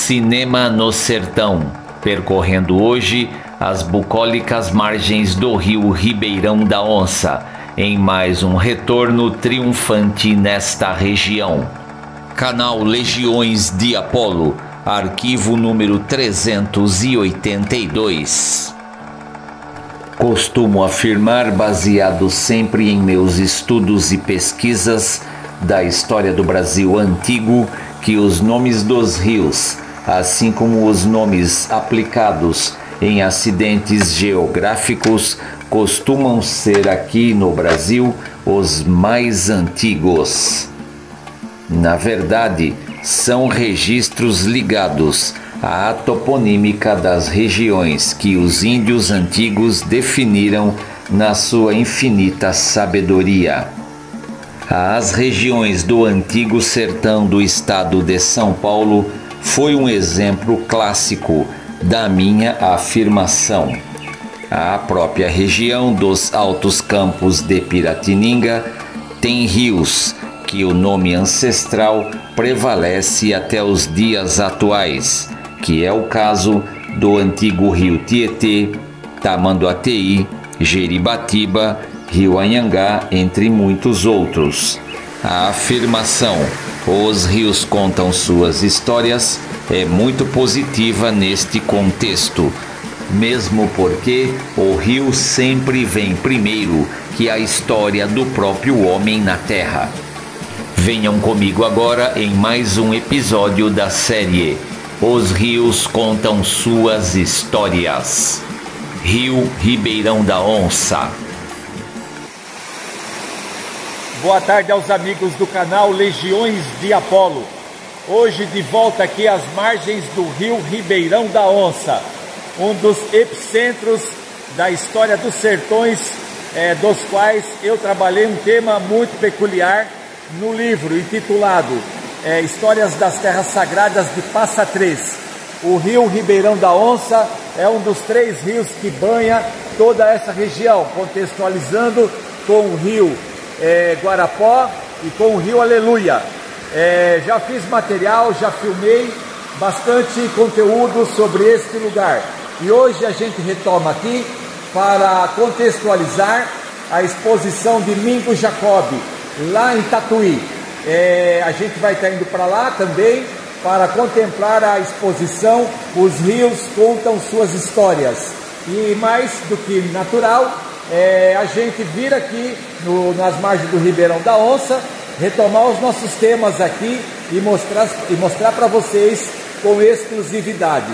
Cinema no Sertão, percorrendo hoje as bucólicas margens do rio Ribeirão da Onça, em mais um retorno triunfante nesta região. Canal Legiões de Apolo, arquivo número 382. Costumo afirmar, baseado sempre em meus estudos e pesquisas da história do Brasil antigo, que os nomes dos rios, assim como os nomes aplicados em acidentes geográficos, costumam ser aqui no Brasil os mais antigos. Na verdade, são registros ligados à toponímica das regiões que os índios antigos definiram na sua infinita sabedoria. As regiões do antigo sertão do estado de São Paulo foi um exemplo clássico da minha afirmação. A própria região dos Altos Campos de Piratininga tem rios que o nome ancestral prevalece até os dias atuais, que é o caso do antigo rio Tietê, Tamanduateí, Jeribatiba, Rio Anhangá, entre muitos outros. A afirmação "os rios contam suas histórias" é muito positiva neste contexto, mesmo porque o rio sempre vem primeiro que a história do próprio homem na Terra. Venham comigo agora em mais um episódio da série Os Rios Contam Suas Histórias. Rio Ribeirão da Onça. Boa tarde aos amigos do canal Legiões de Apolo. Hoje de volta aqui às margens do rio Ribeirão da Onça, um dos epicentros da história dos sertões, dos quais eu trabalhei um tema muito peculiar no livro intitulado Histórias das Terras Sagradas de Passa Três. O rio Ribeirão da Onça é um dos 3 rios que banha toda essa região, contextualizando com o rio Guarapó e com o rio Aleluia. Já fiz material, já filmei bastante conteúdo sobre este lugar. E hoje a gente retoma aqui para contextualizar a exposição de Mingo Jacob, lá em Tatuí. A gente vai estar indo para lá também para contemplar a exposição Os Rios Contam Suas Histórias. E mais do que natural, a gente vir aqui nas margens do Ribeirão da Onça, retomar os nossos temas aqui e mostrar para vocês com exclusividade,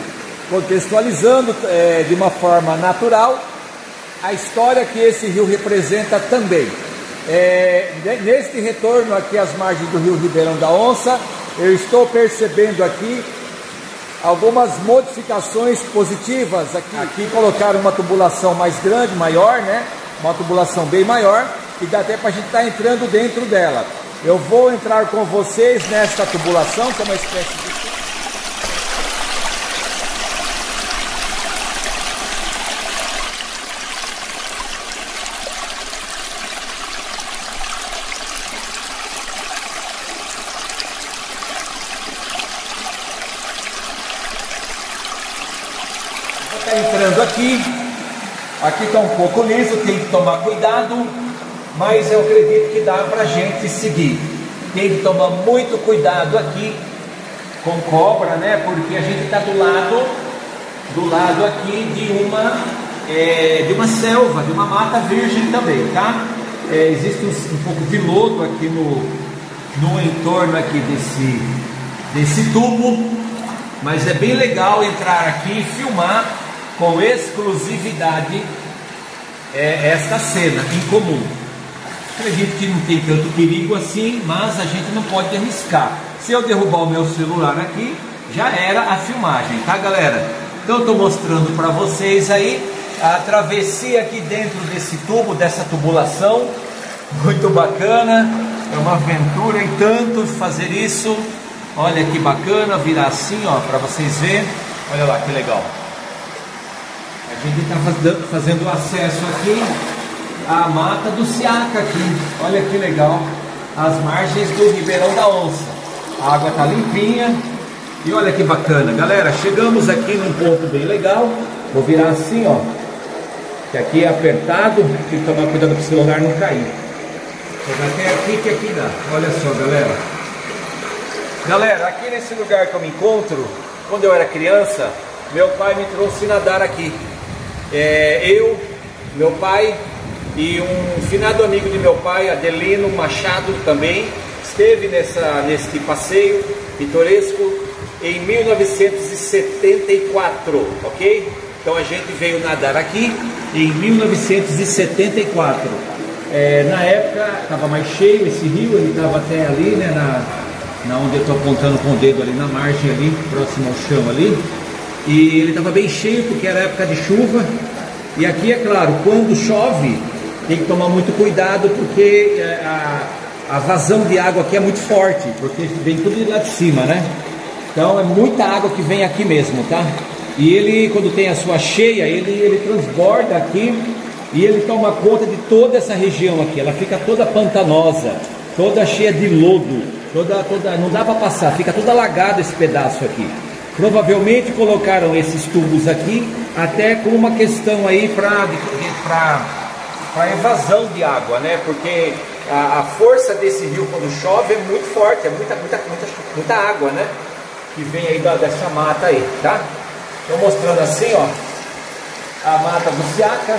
contextualizando de uma forma natural a história que esse rio representa também. Neste retorno aqui às margens do rio Ribeirão da Onça, eu estou percebendo aqui algumas modificações positivas. Aqui colocaram uma tubulação mais grande, maior, né? Uma tubulação bem maior, e dá até para a gente estar entrando dentro dela. Eu vou entrar com vocês nesta tubulação, que é uma espécie de... Está entrando aqui está um pouco liso, tem que tomar cuidado, mas eu acredito que dá para a gente seguir. Tem que tomar muito cuidado aqui com cobra, né? Porque a gente está do lado aqui de uma selva, de uma mata virgem também, tá? Existe um pouco de lodo aqui no entorno aqui desse tubo, mas é bem legal entrar aqui e filmar com exclusividade esta cena em comum. Acredito que não tem tanto perigo assim, mas a gente não pode arriscar. Se eu derrubar o meu celular aqui, já era a filmagem, tá, galera? Então estou mostrando para vocês aí a travessia aqui dentro desse tubo, dessa tubulação. Muito bacana, é uma aventura e tanto fazer isso. Olha que bacana, virar assim, ó, para vocês verem. Olha lá que legal. A gente está fazendo acesso aqui à mata do Siaca aqui. Olha que legal, as margens do Ribeirão da Onça. A água está limpinha, E olha que bacana, galera, chegamos aqui num ponto bem legal. Vou virar assim, ó, que aqui é apertado, tem que tomar cuidado para o celular não cair. Chegar até aqui, que aqui dá. Olha só, galera. Galera, aqui nesse lugar que eu me encontro, quando eu era criança, meu pai me trouxe nadar aqui. Eu, meu pai e um finado amigo de meu pai, Adelino Machado, também esteve neste passeio pitoresco em 1974, ok? Então a gente veio nadar aqui em 1974. Na época estava mais cheio esse rio, ele estava até ali, né, na onde eu estou apontando com o dedo ali na margem ali, próximo ao chão ali. E ele estava bem cheio porque era época de chuva. E aqui, é claro, quando chove, tem que tomar muito cuidado porque a vazão de água aqui é muito forte, porque vem tudo de lá de cima, né? Então é muita água que vem aqui mesmo, tá? E ele, quando tem a sua cheia, ele transborda aqui e ele toma conta de toda essa região aqui. Ela fica toda pantanosa, toda cheia de lodo, não dá para passar, fica toda alagado esse pedaço aqui. Provavelmente colocaram esses tubos aqui até com uma questão aí para evasão de água, né? Porque a força desse rio quando chove é muito forte, é muita água, né? Que vem aí dessa mata aí, tá? Estou mostrando assim, ó, a mata do Siaca,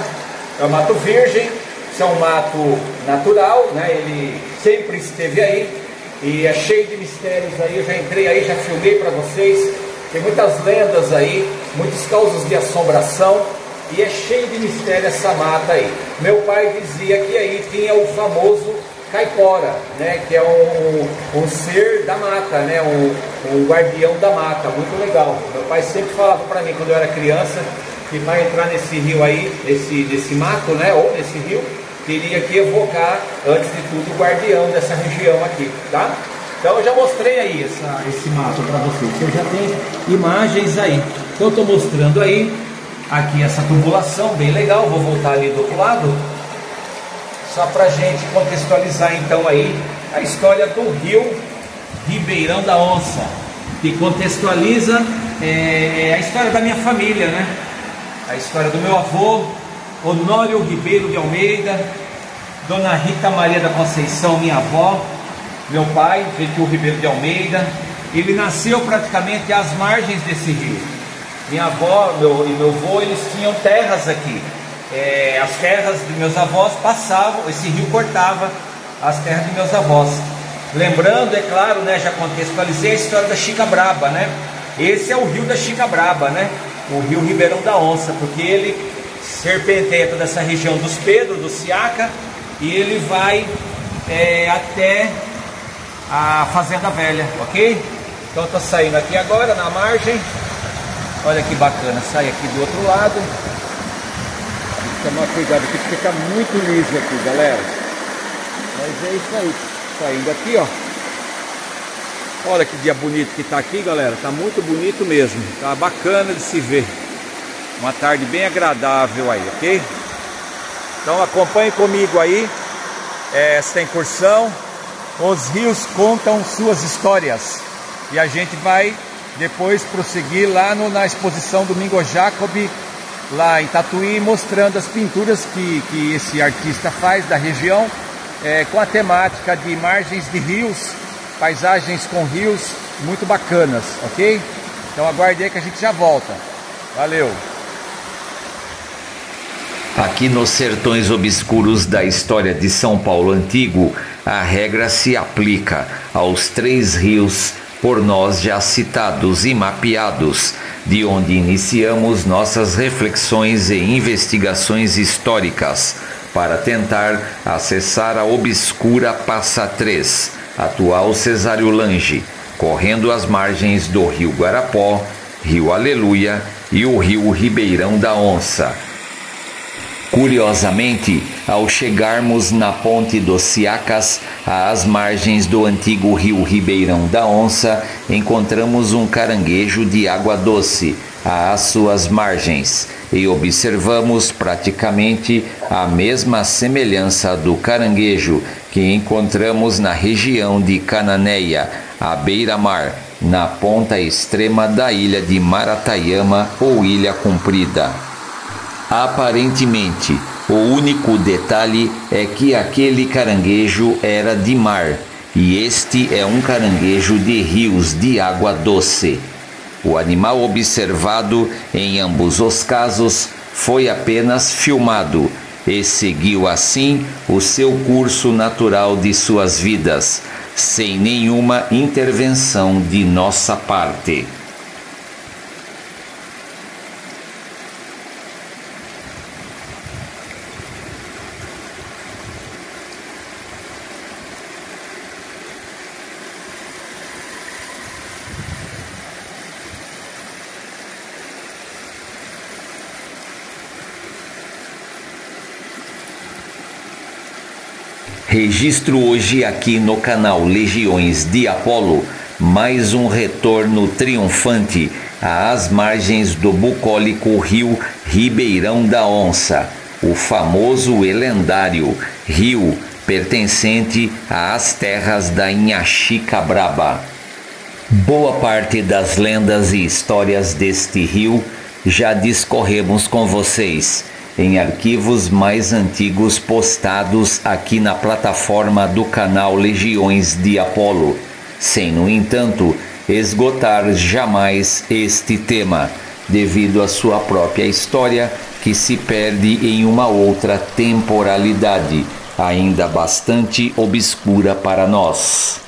é um mato virgem, isso é um mato natural, né? Ele sempre esteve aí e é cheio de mistérios aí. Eu já entrei aí, já filmei para vocês. Tem muitas lendas aí, muitos causos de assombração e é cheio de mistério essa mata aí. Meu pai dizia que aí tinha o famoso caipora, né, que é um ser da mata, né, um guardião da mata, muito legal. Meu pai sempre falava para mim quando eu era criança que para entrar nesse rio aí, nesse mato, né, ou nesse rio, teria que evocar antes de tudo o guardião dessa região aqui, tá? Então eu já mostrei aí esse mato para vocês, eu já tenho imagens aí. Então eu estou mostrando aí, aqui essa tubulação bem legal. Vou voltar ali do outro lado, só para a gente contextualizar então aí a história do rio Ribeirão da Onça, que contextualiza a história da minha família, né? A história do meu avô, Honório Ribeiro de Almeida, Dona Rita Maria da Conceição, minha avó. Meu pai, Getúlio Ribeiro de Almeida, ele nasceu praticamente às margens desse rio. Minha avó e meu avô, eles tinham terras aqui. As terras de meus avós passavam, esse rio cortava as terras de meus avós. Lembrando, é claro, né, já contextualizei a história da Chica Braba, né? Esse é o rio da Chica Braba, né? O rio Ribeirão da Onça, porque ele serpenteia toda essa região dos Pedros, do Siaca, e ele vai até a Fazenda Velha, ok? Então eu tô saindo aqui agora na margem. Olha que bacana, sai aqui do outro lado. Tem que tomar cuidado aqui porque fica muito liso aqui, galera. Mas é isso aí, saindo aqui, ó. Olha que dia bonito que tá aqui, galera. Tá muito bonito mesmo, tá bacana de se ver. Uma tarde bem agradável aí, ok? Então acompanhe comigo aí esta incursão. Os rios contam suas histórias e a gente vai depois prosseguir lá na exposição Domingo Jacobi, lá em Tatuí, mostrando as pinturas que esse artista faz da região, com a temática de margens de rios, paisagens com rios muito bacanas, ok? Então aguarde aí que a gente já volta. Valeu! Aqui nos sertões obscuros da história de São Paulo antigo, a regra se aplica aos 3 rios por nós já citados e mapeados, de onde iniciamos nossas reflexões e investigações históricas para tentar acessar a obscura Passa 3, atual Cesário Lange, correndo às margens do Rio Guarapó, Rio Aleluia e o Rio Ribeirão da Onça. Curiosamente, ao chegarmos na ponte dos Siacas, às margens do antigo rio Ribeirão da Onça, encontramos um caranguejo de água doce às suas margens. e observamos praticamente a mesma semelhança do caranguejo que encontramos na região de Cananéia, à beira-mar, na ponta extrema da ilha de Maratayama ou Ilha Comprida. Aparentemente, o único detalhe é que aquele caranguejo era de mar e este é um caranguejo de rios de água doce. O animal observado em ambos os casos foi apenas filmado e seguiu assim o seu curso natural de suas vidas, sem nenhuma intervenção de nossa parte. Registro hoje aqui no canal Legiões de Apolo mais um retorno triunfante às margens do bucólico rio Ribeirão da Onça, o famoso e lendário rio pertencente às terras da Inhaxicabraba. Boa parte das lendas e histórias deste rio já discorremos com vocês em arquivos mais antigos postados aqui na plataforma do canal Legiões de Apolo, sem, no entanto, esgotar jamais este tema, devido à sua própria história que se perde em uma outra temporalidade, ainda bastante obscura para nós.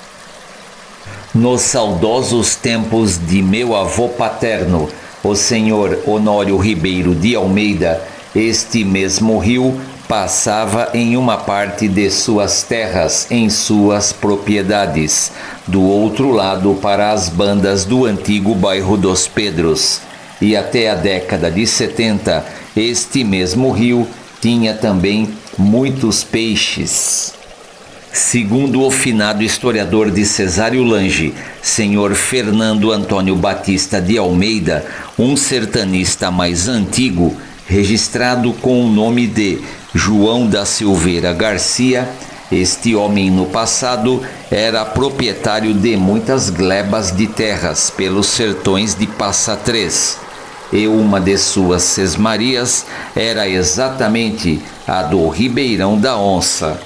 Nos saudosos tempos de meu avô paterno, o senhor Honório Ribeiro de Almeida, este mesmo rio passava em uma parte de suas terras, em suas propriedades, do outro lado para as bandas do antigo bairro dos Pedros. E até a década de 70, este mesmo rio tinha também muitos peixes. Segundo o finado historiador de Cesário Lange, senhor Fernando Antônio Batista de Almeida, um sertanista mais antigo, registrado com o nome de João da Silveira Garcia, este homem no passado era proprietário de muitas glebas de terras pelos sertões de Passa Três, e uma de suas sesmarias era exatamente a do Ribeirão da Onça.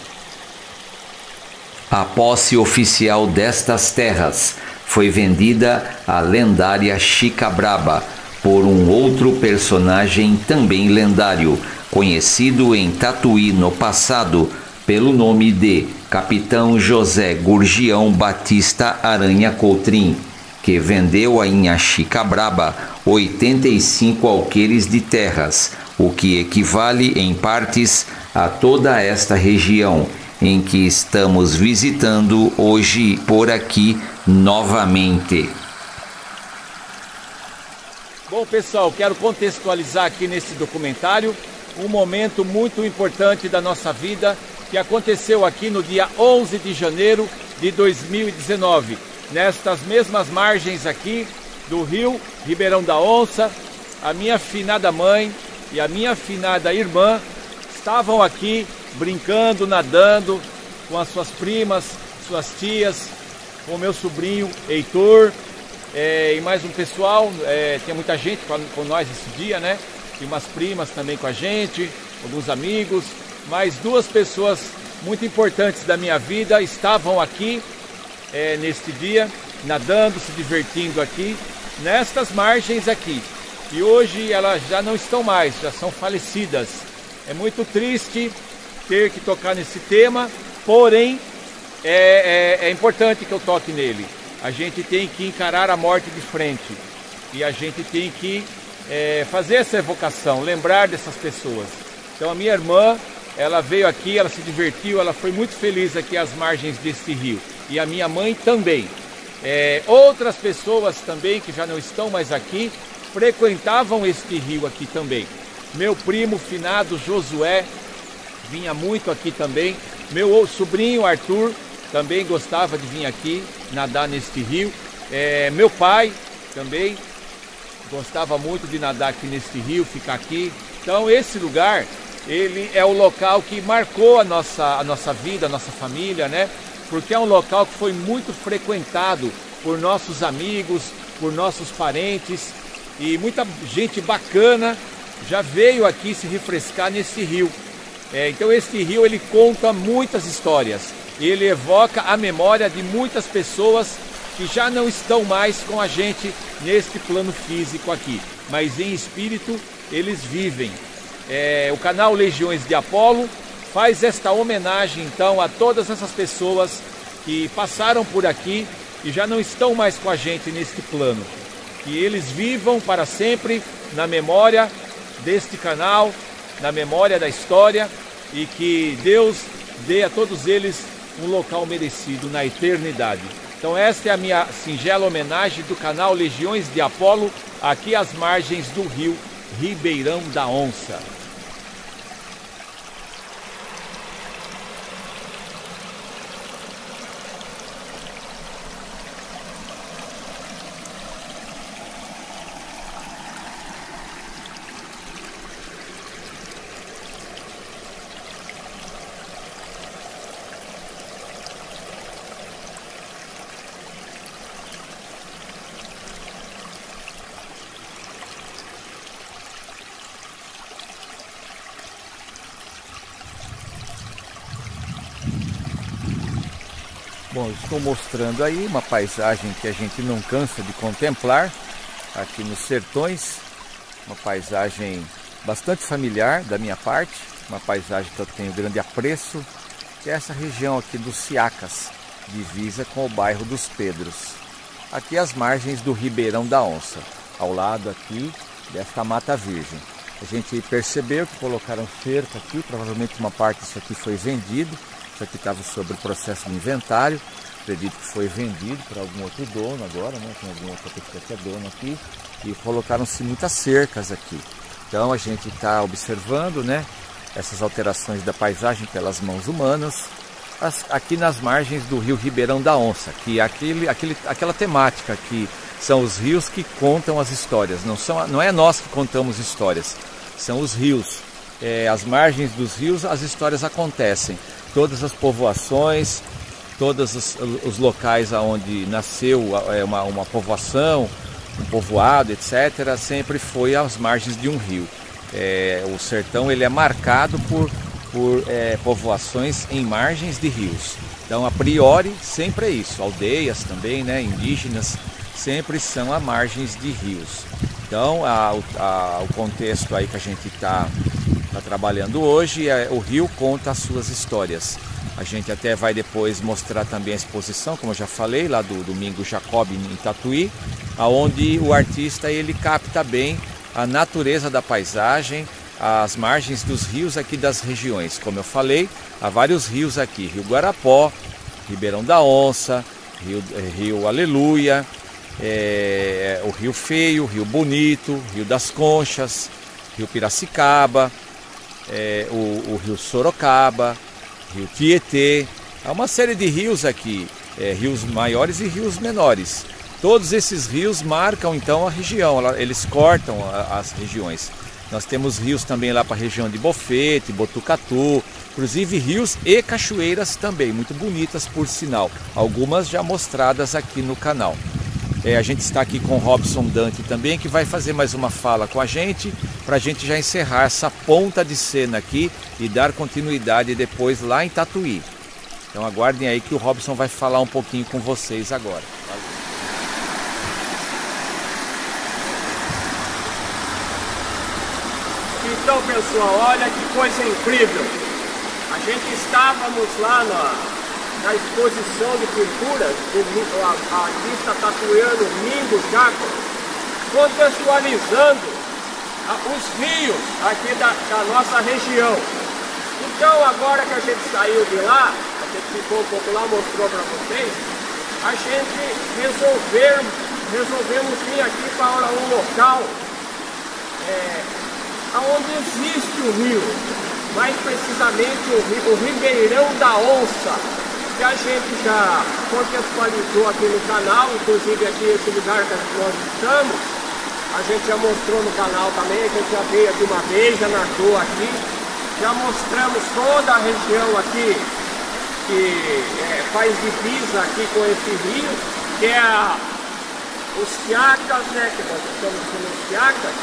A posse oficial destas terras foi vendida à lendária Chicabraba por um outro personagem também lendário, conhecido em Tatuí no passado pelo nome de Capitão José Gurgião Batista Aranha Coutrin, que vendeu a Inhaxicabraba 85 alqueires de terras, o que equivale em partes a toda esta região em que estamos visitando hoje por aqui novamente. Bom, pessoal, quero contextualizar aqui nesse documentário um momento muito importante da nossa vida que aconteceu aqui no dia 11 de janeiro de 2019, nestas mesmas margens aqui do rio Ribeirão da Onça. A minha finada mãe e a minha finada irmã estavam aqui brincando, nadando com as suas primas, suas tias, com o meu sobrinho Heitor, e mais um pessoal. Tinha muita gente com nós esse dia, né? Tinha umas primas também com a gente, alguns amigos, mais duas pessoas muito importantes da minha vida estavam aqui neste dia, nadando, se divertindo aqui, nestas margens aqui. E hoje elas já não estão mais, já são falecidas. É muito triste ter que tocar nesse tema, porém é importante que eu toque nele. A gente tem que encarar a morte de frente e a gente tem que fazer essa evocação, lembrar dessas pessoas. Então a minha irmã, ela veio aqui, ela se divertiu, ela foi muito feliz aqui às margens desse rio. E a minha mãe também. Outras pessoas também que já não estão mais aqui frequentavam este rio aqui também. Meu primo finado Josué vinha muito aqui também. Meu sobrinho Arthur também gostava de vir aqui nadar neste rio. Meu pai também gostava muito de nadar aqui nesse rio, ficar aqui. Então esse lugar, ele é o local que marcou a nossa vida, a nossa família, né? Porque é um local que foi muito frequentado por nossos amigos, por nossos parentes, e muita gente bacana já veio aqui se refrescar nesse rio. Então esse rio, ele conta muitas histórias, ele evoca a memória de muitas pessoas que já não estão mais com a gente neste plano físico aqui, mas em espírito eles vivem. O canal Legiões de Apolo faz esta homenagem então a todas essas pessoas que passaram por aqui e já não estão mais com a gente neste plano. Que eles vivam para sempre na memória deste canal, na memória da história, e que Deus dê a todos eles um local merecido na eternidade. Então esta é a minha singela homenagem do canal Legiões de Apolo, aqui às margens do rio Ribeirão da Onça. Bom, estou mostrando aí uma paisagem que a gente não cansa de contemplar aqui nos sertões, uma paisagem bastante familiar da minha parte, uma paisagem que eu tenho grande apreço, que é essa região aqui dos Siacas, divisa com o bairro dos Pedros, aqui às margens do Ribeirão da Onça, ao lado aqui desta Mata Virgem. A gente percebeu que colocaram cerca aqui, provavelmente uma parte disso aqui foi vendido. Isso aqui estava sobre o processo de inventário, acredito que foi vendido para algum outro dono agora, né? Tem alguma outra pessoa que é dono aqui, e colocaram-se muitas cercas aqui. Então a gente está observando, né, essas alterações da paisagem pelas mãos humanas, aqui nas margens do rio Ribeirão da Onça, que é aquela temática que são os rios que contam as histórias, não é nós que contamos histórias, são os rios. As margens dos rios as histórias acontecem. Todas as povoações, todos os locais onde nasceu uma povoação, um povoado, etc., sempre foi às margens de um rio. O sertão ele é marcado por povoações em margens de rios. Então, a priori, sempre é isso. Aldeias também, né, indígenas, sempre são a margens de rios. Então, o contexto aí que a gente está trabalhando hoje, o rio conta as suas histórias. A gente até vai depois mostrar também a exposição, como eu já falei, lá do Domingo Jacob em Tatuí, onde o artista ele capta bem a natureza da paisagem, as margens dos rios aqui das regiões. Como eu falei, há vários rios aqui, Rio Guarapó, Ribeirão da Onça, Rio Aleluia, o Rio Feio, Rio Bonito, Rio das Conchas, Rio Piracicaba, o Rio Sorocaba, Rio Tietê. Há uma série de rios aqui, rios maiores e rios menores. Todos esses rios marcam então a região, eles cortam as regiões. Nós temos rios também lá para a região de Bofete, Botucatu, inclusive rios e cachoeiras também, muito bonitas por sinal, algumas já mostradas aqui no canal. A gente está aqui com o Robson Dante também, que vai fazer mais uma fala com a gente, para a gente já encerrar essa ponta de cena aqui e dar continuidade depois lá em Tatuí. Então aguardem aí que o Robson vai falar um pouquinho com vocês agora. Valeu. Então, pessoal, olha que coisa incrível. A gente estávamos lá na exposição de pinturas do artista tatuiano Mingo Jacob, contextualizando os rios aqui da nossa região. Então, agora que a gente saiu de lá, a gente ficou um pouco lá, mostrou para vocês, a gente resolvemos vir aqui para um local onde existe o rio, mais precisamente o Ribeirão da Onça, que a gente já contextualizou aqui no canal, inclusive aqui esse lugar que nós estamos, a gente já mostrou no canal também, a gente já veio aqui uma vez, já nadou aqui, já mostramos toda a região aqui que faz divisa aqui com esse rio, que é os Fiacas, né, que nós estamos nos Fiacas,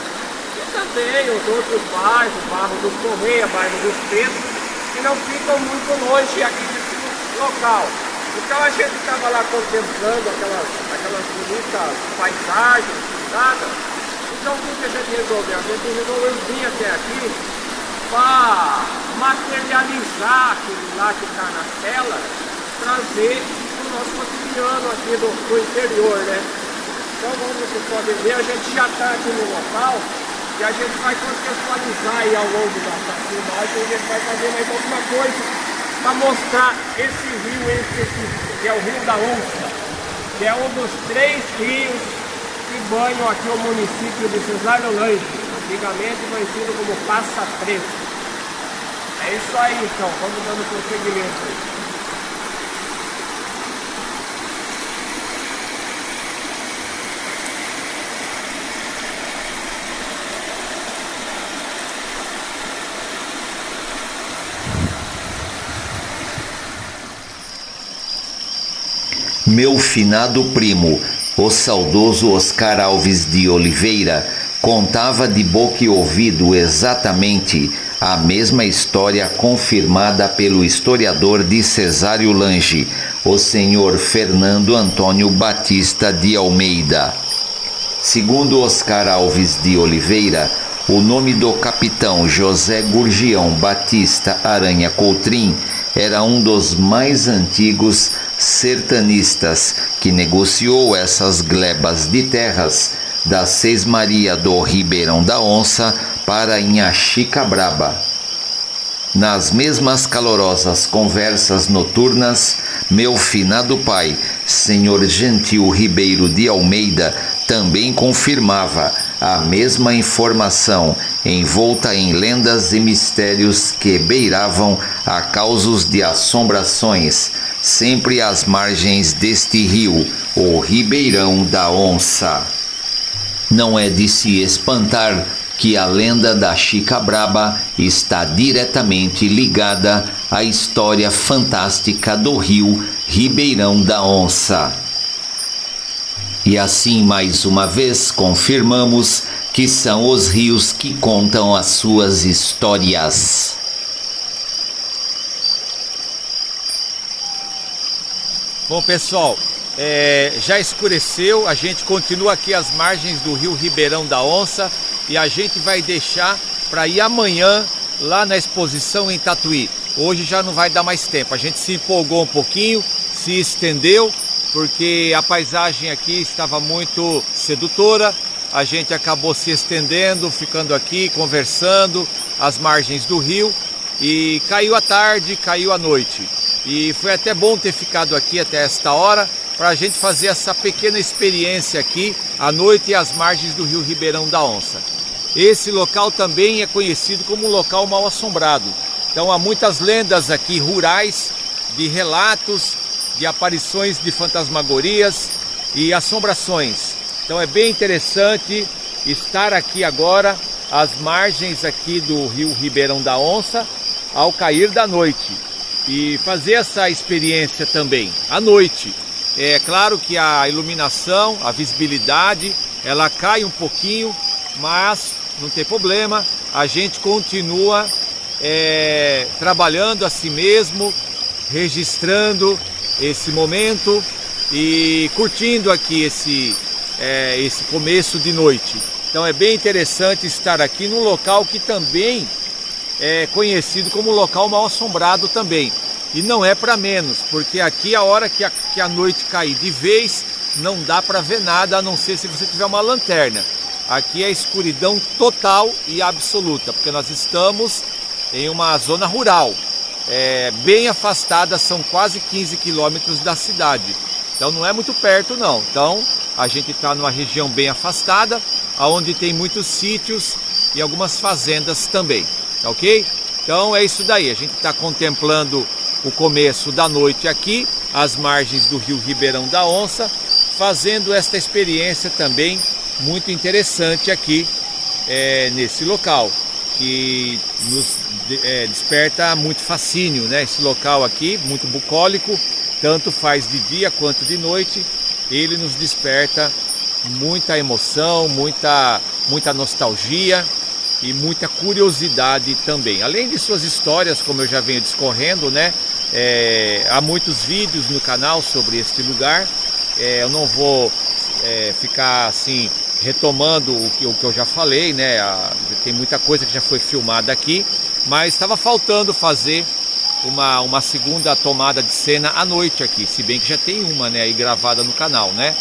e também os outros bairros, bairro dos Correia, bairro dos Pedros, que não ficam muito longe aqui desse local. Então a gente estava lá contemplando aquelas bonitas paisagens, nada. Então o que a gente resolveu? A gente resolveu vir até aqui para materializar aquilo lá que está na tela, trazer o nosso cotidiano aqui do interior, né? Então, como vocês podem ver, a gente já está aqui no local e a gente vai contextualizar aí ao longo da filmagem, a gente vai fazer mais alguma coisa para mostrar esse rio específico, que é o Rio da Onça, que é um dos 3 rios que banham aqui o município de Cesário Lange, antigamente conhecido como Passa Preto. É isso aí então, vamos dando prosseguimento aí. Meu finado primo, o saudoso Oscar Alves de Oliveira, contava de boca e ouvido exatamente a mesma história confirmada pelo historiador de Cesário Lange, o senhor Fernando Antônio Batista de Almeida. Segundo Oscar Alves de Oliveira, o nome do capitão José Gurgião Batista Aranha Coutrin era um dos mais antigos sertanistas que negociou essas glebas de terras da Sesmaria do Ribeirão da Onça para Inhaxicabraba. Nas mesmas calorosas conversas noturnas, meu finado pai, senhor Gentil Ribeiro de Almeida, também confirmava a mesma informação, envolta em lendas e mistérios que beiravam a causos de assombrações, sempre às margens deste rio, o Ribeirão da Onça. Não é de se espantar que a lenda da Xicabraba está diretamente ligada à história fantástica do rio Ribeirão da Onça. E assim, mais uma vez, confirmamos que são os rios que contam as suas histórias. Bom, pessoal, já escureceu, a gente continua aqui às margens do rio Ribeirão da Onça e a gente vai deixar para ir amanhã lá na exposição em Tatuí. Hoje já não vai dar mais tempo, a gente se empolgou um pouquinho, se estendeu, porque a paisagem aqui estava muito sedutora, a gente acabou se estendendo, ficando aqui, conversando às margens do rio e caiu a tarde, caiu a noite. E foi até bom ter ficado aqui até esta hora para a gente fazer essa pequena experiência aqui à noite às margens do rio Ribeirão da Onça. Esse local também é conhecido como um local mal assombrado. Então há muitas lendas aqui rurais de relatos de aparições de fantasmagorias e assombrações. Então é bem interessante estar aqui agora às margens aqui do rio Ribeirão da Onça ao cair da noite e fazer essa experiência também à noite. É claro que a iluminação, a visibilidade, ela cai um pouquinho, mas não tem problema, a gente continua trabalhando a si mesmo, registrando esse momento e curtindo aqui esse começo de noite. Então é bem interessante estar aqui num local que também é conhecido como local mal assombrado também. E não é para menos, porque aqui a hora que a noite cair de vez, não dá para ver nada, a não ser se você tiver uma lanterna. Aqui é escuridão total e absoluta, porque nós estamos em uma zona rural, bem afastada, são quase 15 quilômetros da cidade. Então não é muito perto não. Então a gente está numa região bem afastada, onde tem muitos sítios e algumas fazendas também, tá ok? Então é isso daí, a gente está contemplando o começo da noite aqui, às margens do rio Ribeirão da Onça, fazendo esta experiência também muito interessante aqui nesse local, que nos desperta muito fascínio, né? Esse local aqui, muito bucólico, tanto faz de dia quanto de noite, ele nos desperta muita emoção, muita nostalgia e muita curiosidade também. Além de suas histórias, como eu já venho discorrendo, né? Há muitos vídeos no canal sobre este lugar. Eu não vou ficar assim retomando o que eu já falei, né? Tem muita coisa que já foi filmada aqui, mas estava faltando fazer uma segunda tomada de cena à noite aqui, se bem que já tem uma, né, aí gravada no canal, né?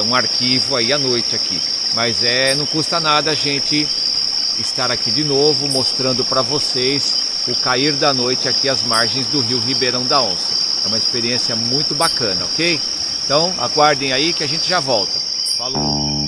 Um arquivo aí à noite aqui, mas não custa nada a gente estar aqui de novo mostrando para vocês o cair da noite aqui às margens do rio Ribeirão da Onça. É uma experiência muito bacana, ok? Então aguardem aí que a gente já volta. Falou!